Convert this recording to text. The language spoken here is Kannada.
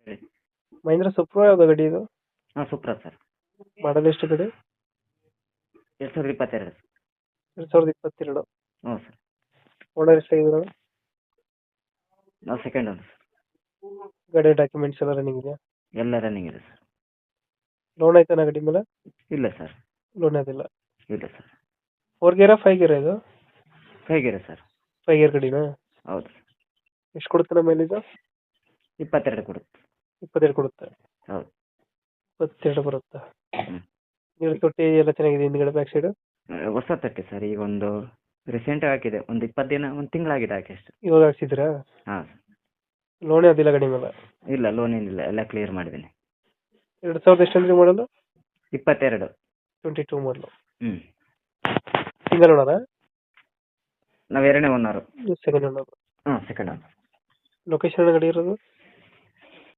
ಹೇಳಿ. ಮಹೇಂದ್ರ ಸೂಪ್ರೋ ಯಾವ್ದು ಗಾಡಿ ಇದು? ಹಾಂ ಸೂಪ್ರಾ ಸರ್. ಮಾಡಲ್ ಎಷ್ಟು ಗಾಡಿ? 2022 2022. ಹ್ಞೂ ಸರ್. ಓನರ್ ಎಷ್ಟಾಗಿದ್ರು? ನಾವು ಸೆಕೆಂಡ್ ಒನ್ ಸರ್. ಗಾಡಿ ಡಾಕ್ಯುಮೆಂಟ್ಸ್ ಎಲ್ಲ ರನ್ನಿಂಗ್ ಇದೆಯಾ? ಎಲ್ಲ ರನ್ನಿಂಗ್ ಇದೆ ಸರ್. ಲೋನ್ ಆಯ್ತಾನ ಗಾಡಿ ಮೇಲೆ? ಇಲ್ಲ ಸರ್. ಲೋನ್ ಅದಿಲ್ಲ. ಇಲ್ಲ ಸರ್. 4 ಗೇರಾ 5 ಗೇರಾ ಇದು? 5 ಗೇರ್ ಸರ್. 5 ಗೇರ್ ಗಾಡಿನಾ? ಹೌದು ಸರ್. ಎಷ್ಟು ಕೊಡುತ್ತೆ ನಮ್ಮ ಮೇಲೆ ಇದು? 22 ಕೊಡುತ್ತೆ. 22 ಕೊಡುತ್ತೆ. ಹೌದು. 22 ಬರುತ್ತಾ? ಹ್ಞೂ. ನೀವು ತೊಟ್ಟಿ ಎಲ್ಲ ಚೆನ್ನಾಗಿದೆ ಹಿಂದ್ಗಡೆ ಬ್ಯಾಕ್ ಸೈಡ್? ಹೊಸ ತಟ್ಟೆ ಸರ್. ಈಗ ಒಂದು ರೀಸೆಂಟಾಗಿ ಹಾಕಿದೆ, ಒಂದು 20 ದಿನ, ಒಂದು ತಿಂಗಳಾಗಿದೆ ಹಾಕಿ ಅಷ್ಟು. ಇವಾಗ ಹಾಕ್ಸಿದ್ರಾ? ಹಾಂ ಸರ್. ಲೋನೇ ಅದಿಲ್ಲ ಗಾಡಿ ಮೇಲೆ? ಇಲ್ಲ, ಲೋನ್ ಏನಿಲ್ಲ, ಎಲ್ಲ ಕ್ಲಿಯರ್ ಮಾಡಿದ್ದೀನಿ. 2000 ಎಷ್ಟು ಅಂದ್ರೆ ಮಾಡಲು? 22. 22 ಮಾಡಲು. ಹ್ಞೂ. ಸಿಂಗಲ್ ಓನರಾ? ನಾವು ಎರಡನೇ ಓನರು. Second owner. ಹಾಂ ಸೆಕೆಂಡ್ ಓನರ್. ಲೊಕೇಶನ್ ಗಾಡಿ ಇರೋದು?